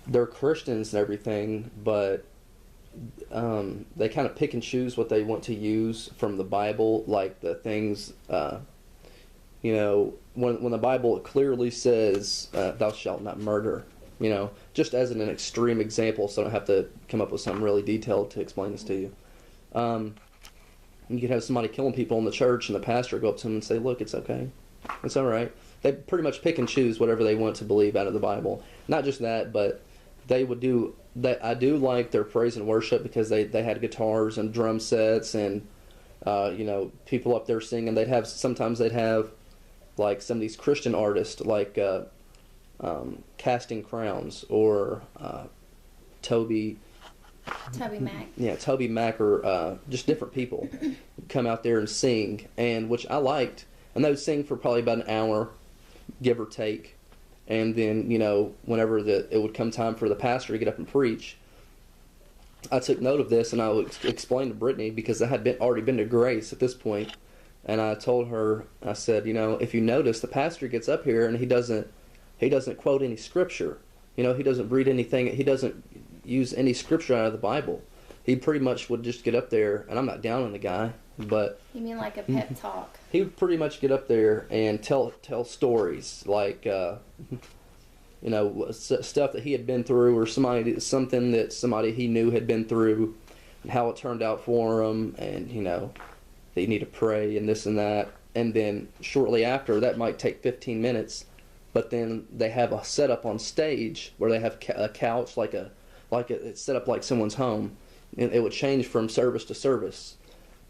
they're Christians and everything, but they kind of pick and choose what they want to use from the Bible, like the things, when the Bible clearly says, thou shalt not murder, just as an extreme example, so I don't have to come up with something really detailed to explain this to you. You could have somebody killing people in the church, and the pastor go up to them and say, look, it's okay. It's all right. They pretty much pick and choose whatever they want to believe out of the Bible. Not just that, but they would do that. I do like their praise and worship because they had guitars and drum sets and people up there singing. Sometimes they'd have like some of these Christian artists like Casting Crowns or Toby Mac. Yeah, Toby Mac, or just different people come out there and sing, and which I liked. And they would sing for probably about an hour, give or take. And then, whenever it would come time for the pastor to get up and preach, I took note of this, and I would explain to Brittany, because I had already been to Grace at this point, and I told her, I said, if you notice, the pastor gets up here and he doesn't quote any scripture. He doesn't read anything. He doesn't use any scripture out of the Bible. He pretty much would just get up there, and I'm not down on the guy, but You mean like a pep talk? he would pretty much get up there and tell stories like stuff that he had been through, or something that somebody he knew had been through, and how it turned out for him, and they need to pray and this and that. And then shortly after, that might take 15 minutes, but then they have a setup on stage where they have a couch, it's set up like someone's home, and it would change from service to service.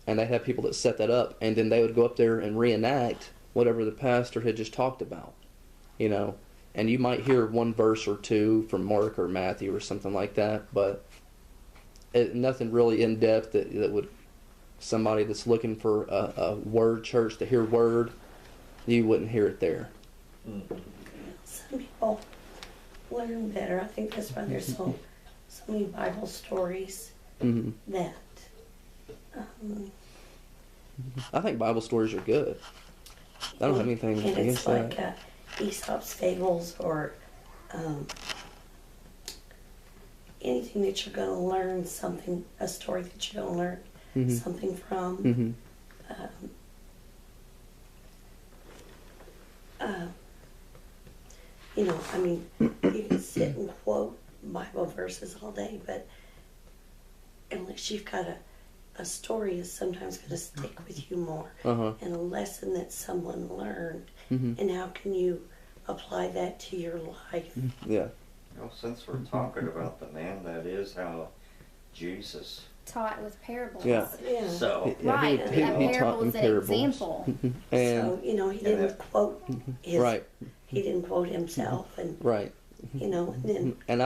And they have people that set that up, and then they would go up there and reenact whatever the pastor had just talked about, And you might hear one verse or two from Mark or Matthew or something like that, but nothing really in depth that would, somebody that's looking for a word church to hear word, you wouldn't hear it there. Some people learn better. I think that's why there's so many Bible stories that. I think Bible stories are good. I don't have anything and against it's that. like Aesop's fables, or anything that you're going to learn something, a story that you're going to learn something from. You can sit and quote Bible verses all day, but unless you've got a story is sometimes going to stick with you more, and a lesson that someone learned, and how can you apply that to your life? Yeah. Well, since we're talking about the man, that is how Jesus Taught with parables. Yeah. So Right, he a taught parable in is an parables. example. And So, he didn't quote his, right, he didn't quote himself, and, right. and then And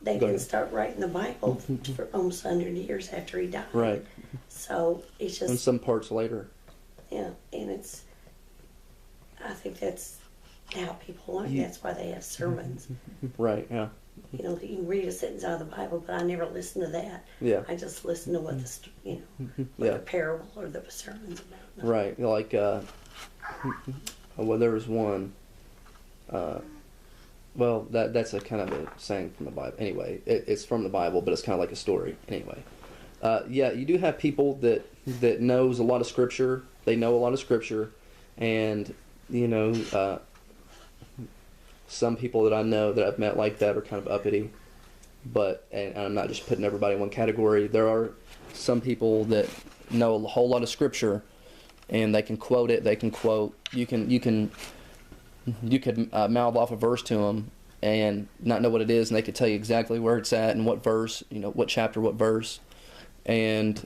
they go didn't ahead. start writing the Bible for almost 100 years after he died. Right. So, it's And just, some parts later. and I think that's how people learn. Yeah. That's why they have sermons. Right, yeah. You can read a sentence out of the Bible, but I never listen to that. Yeah. I just listen to what what Yeah. the parable or the sermon's about. Right. Like, there was one, that's a kind of a saying from the Bible. Anyway, it's from the Bible, but it's kind of like a story. Anyway. You do have people that knows a lot of Scripture. They know a lot of Scripture, and, some people that I know that I've met like that are kind of uppity, and I'm not just putting everybody in one category. There are some people that know a whole lot of Scripture, and they can quote it. They can quote. You could mouth off a verse to them and not know what it is, and they could tell you exactly where it's at and what verse, what chapter, what verse, and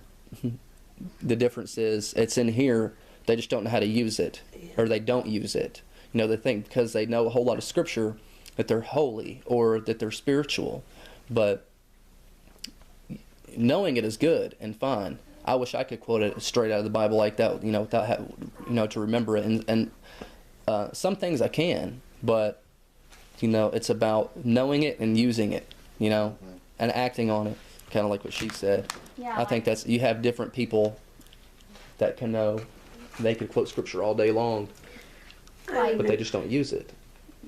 the difference is it's in here. They just don't know how to use it, or they don't use it. They think because they know a whole lot of Scripture that they're holy or that they're spiritual. But knowing it is good and fine. I wish I could quote it straight out of the Bible like that, without to remember it. And some things I can, but it's about knowing it and using it, and acting on it. Kind of like what she said. Yeah, I think you have different people that can know. They could quote Scripture all day long, but they just don't use it.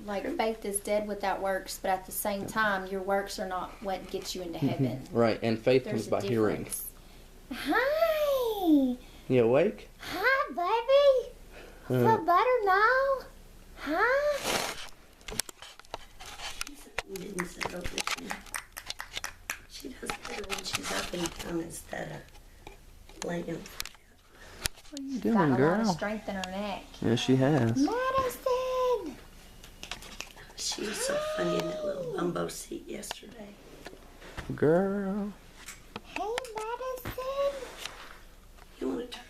like faith is dead without works, but at the same time, your works are not what gets you into heaven. Right, and faith There's comes a by hearing. difference. Hi. You awake? Hi, baby. Feel better now? Huh? Didn't sit over there. She does better when she's up and down instead of laying. What are you Got doing, a lot of girl? strength in her neck. Yes, she has. Madison. She was so funny in that little bumbo seat yesterday. Girl. Hey, Madison. You want to turn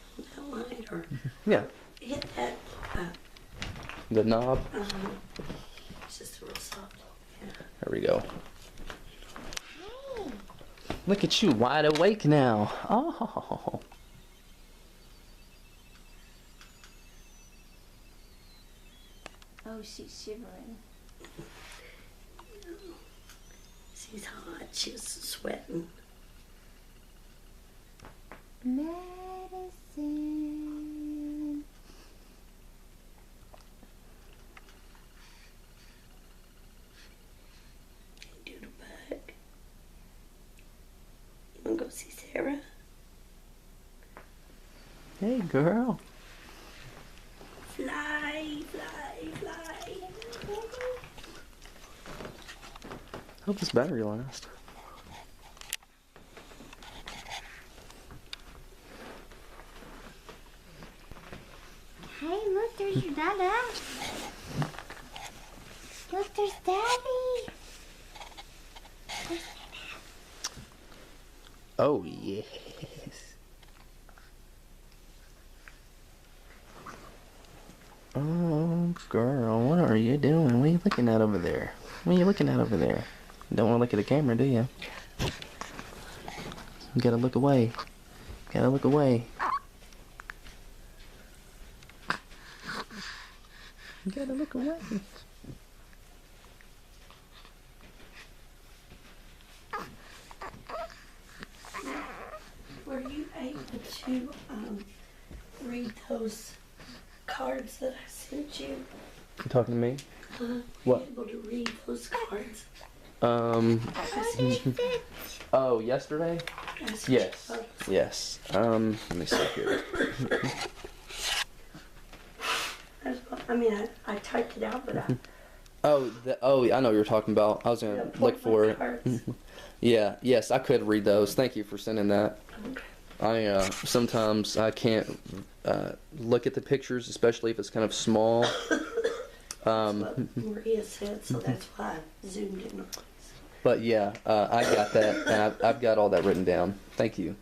on that light or Yeah. hit that? The knob. It's just real soft. Yeah. There we go. Hey. Look at you, wide awake now. Oh. Oh, she's shivering. She's hot. She's sweating. Madison. Hey, Doodlebug. You want to go see Sarah? Hey, girl. Fly, fly, fly. Hope this battery lasts. Hey, look, there's your dada. Look, there's Daddy. Oh, yes. Oh, girl, what are you doing? What are you looking at over there? What are you looking at over there? You don't want to look at the camera, do you? You gotta look away. Gotta look away. You gotta look away. Were you able to read those cards that I sent you? You talking to me? Were What? you able to read those cards? I sent you. Oh, yesterday? I sent Yes. you photos. Yes. Let me see here. I mean, I typed it out, but I Oh, I know what you're talking about. I was gonna pulled look for my it. cards. Yeah, yes, I could read those. Thank you for sending that. I sometimes I can't look at the pictures, especially if it's kind of small. What Maria said, so that's why I zoomed in. But yeah, I got that, and I've got all that written down. Thank you.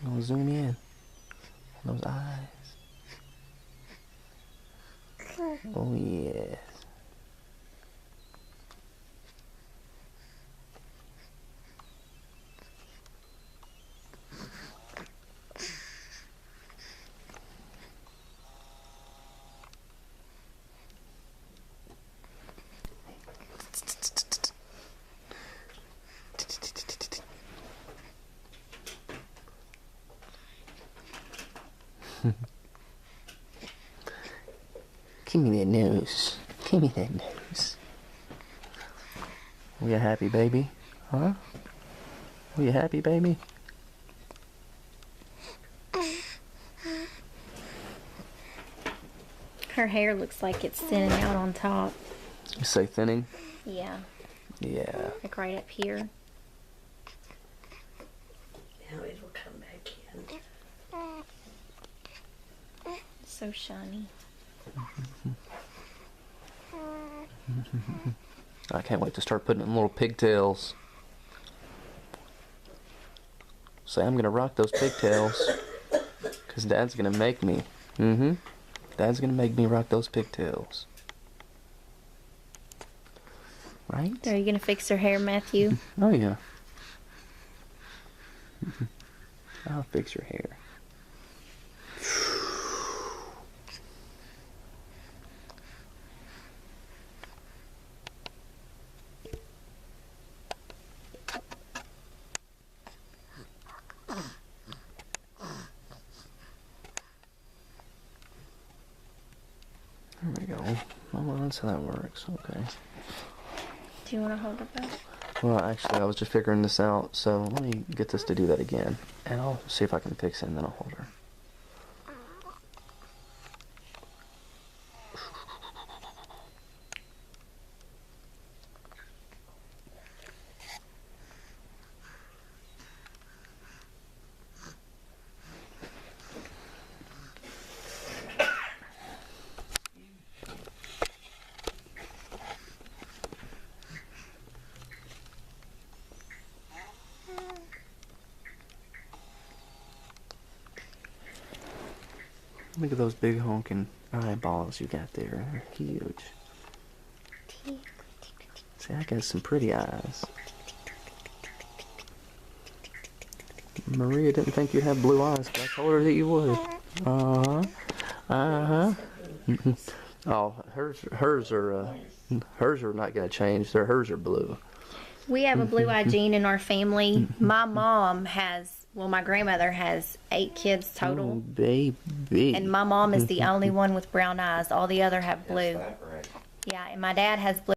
I'm gonna zoom in. Those eyes. Oh yes. Give me that nose. Give me that nose. We a happy baby? Huh? We a happy baby? Her hair looks like it's thinning out on top. You say thinning? Yeah, Yeah. like right up here. Now it'll come back in. So shiny. I can't wait to start putting in little pigtails. Say, I'm gonna rock those pigtails. Cause Dad's gonna make me. Mm-hmm. Dad's gonna make me rock those pigtails. Right? Are you gonna fix her hair, Matthew? Oh yeah. I'll fix your hair. Oh, that's how that works. Okay. Do you want to hold it back? Well, actually, I was just figuring this out, so let me get this to do that again. And I'll see if I can fix it, and then I'll hold her. Look at those big honking eyeballs you got there. They're huge. See, I got some pretty eyes. Maria didn't think you had blue eyes, but I told her that you would. Uh-huh. Uh-huh. Oh, hers are not gonna change. Hers are blue. We have a blue-eyed gene in our family. My mom my grandmother has 8 kids Oh, total. baby. And my mom is the only one with brown eyes. All the other have blue. Is that right? Yeah, and my dad has blue.